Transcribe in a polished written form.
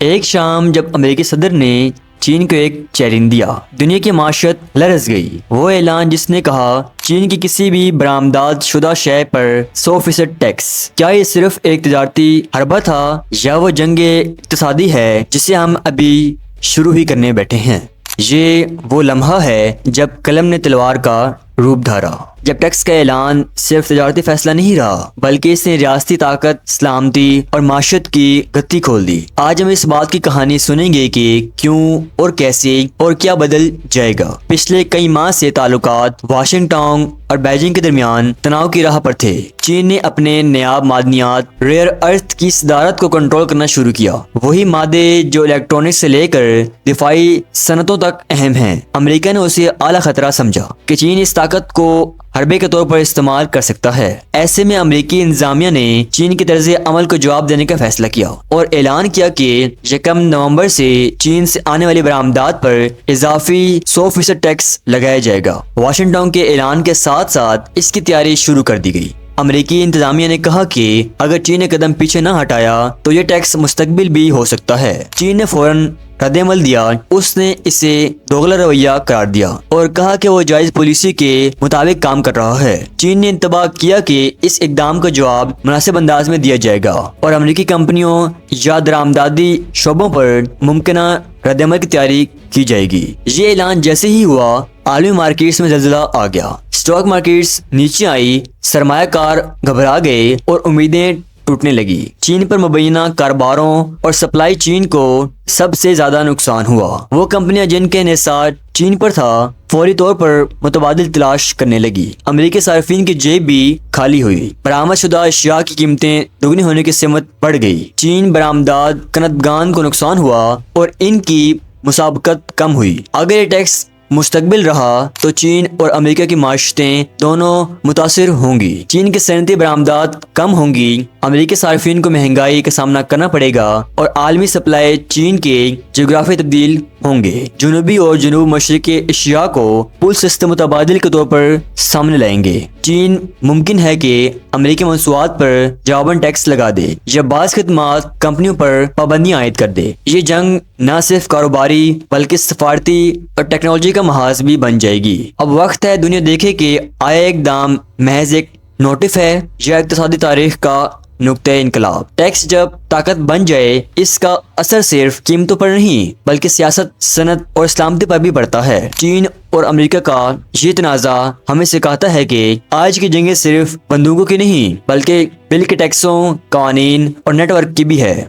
ایک شام جب امریکی صدر نے چین کو ایک چیلنج دیا، دنیا کی معیشت لرز گئی۔ وہ اعلان جس نے کہا چین کی کسی بھی برآمدات شدہ شے پر 100% ٹیکس۔ کیا یہ صرف ایک تجارتی حربہ تھا یا وہ جنگ اقتصادی ہے جسے ہم ابھی شروع ہی کرنے بیٹھے ہیں؟ یہ وہ لمحہ ہے جب قلم نے تلوار کا روپ دھارا، جب ٹیکس کا اعلان صرف تجارتی فیصلہ نہیں رہا بلکہ اس نے ریاستی طاقت، سلامتی اور معیشت کی گتی کھول دی۔ آج ہم اس بات کی کہانی سنیں گے کہ کیوں اور کیسے اور کیا بدل جائے گا۔ پچھلے کئی ماہ سے تعلقات واشنگٹن اور بیجنگ کے درمیان تناؤ کی راہ پر تھے۔ چین نے اپنے نیاب معدنیات ریئر ارتھ کی صدارت کو کنٹرول کرنا شروع کیا، وہی مادے جو الیکٹرانکس سے لے کر دفاعی صنعتوں تک اہم ہیں۔ امریکہ نے اسے اعلیٰ خطرہ سمجھا کہ چین اس طاقت کو حربے کے طور پر استعمال کر سکتا ہے۔ ایسے میں امریکی انتظامیہ نے چین کے طرز عمل کو جواب دینے کا فیصلہ کیا اور اعلان کیا کہ 1 نومبر سے چین سے آنے والی برآمدات پر اضافی 100% ٹیکس لگایا جائے گا۔ واشنگٹن کے اعلان کے ساتھ ساتھ اس کی تیاری شروع کر دی گئی۔ امریکی انتظامیہ نے کہا کہ اگر چین نے قدم پیچھے نہ ہٹایا تو یہ ٹیکس مستقبل بھی ہو سکتا ہے۔ چین نے فوراً رد عمل دیا، اس نے اسے دوغلا رویہ قرار دیا اور کہا کہ وہ جائز پالیسی کے مطابق کام کر رہا ہے۔ چین نے انتباہ کیا کہ اس اقدام کا جواب مناسب انداز میں دیا جائے گا اور امریکی کمپنیوں یا درآمداتی شعبوں پر ممکنہ رد عمل کی تیاری کی جائے گی۔ یہ اعلان جیسے ہی ہوا، عالمی مارکیٹس میں زلزلہ آ گیا۔ اسٹاک مارکیٹس نیچے آئی، سرمایہ کار گھبرا گئے اور امیدیں ٹوٹنے لگی۔ چین پر مبینہ کاروباروں اور سپلائی چین کو سب سے زیادہ نقصان ہوا۔ وہ کمپنیاں جن کے انحصار چین پر تھا فوری طور پر متبادل تلاش کرنے لگی۔ امریکی صارفین کی جیب بھی خالی ہوئی۔ برآمد شدہ اشیاء کی قیمتیں دگنی ہونے کی سمت بڑھ گئی۔ چین برآمدات کنندگان کو نقصان ہوا اور ان کی مسابقت کم ہوئی۔ اگر یہ ٹیکس مستقبل رہا تو چین اور امریکہ کی معیشتیں دونوں متاثر ہوں گی۔ چین کی صنعتی برآمدات کم ہوں گی، امریکی صارفین کو مہنگائی کا سامنا کرنا پڑے گا اور عالمی سپلائی چین کے جغرافی تبدیل ہوں گے۔ جنوبی اور جنوب مشرقی ایشیا کو پل سسٹم متبادل کے طور پر سامنے لائیں گے۔ چین ممکن ہے کہ امریکی مصنوعات پر جواباً ٹیکس لگا دے یا بعض خدمات کمپنیوں پر پابندیاں عائد کر دے۔ یہ جنگ نہ صرف کاروباری بلکہ سفارتی اور ٹیکنالوجی کا محاذ بھی بن جائے گی۔ اب وقت ہے دنیا دیکھے کہ آیا اقدام محض ایک نوٹف ہے یا اقتصادی تاریخ کا نقطۂ انقلاب۔ ٹیکس جب طاقت بن جائے، اس کا اثر صرف قیمتوں پر نہیں بلکہ سیاست، صنعت اور سلامتی پر بھی پڑتا ہے۔ چین اور امریکہ کا یہ تنازع ہمیں سکھاتا ہے کہ آج کی جنگیں صرف بندوقوں کی نہیں بلکہ ٹیکسوں، قوانین اور نیٹ ورک کی بھی ہے۔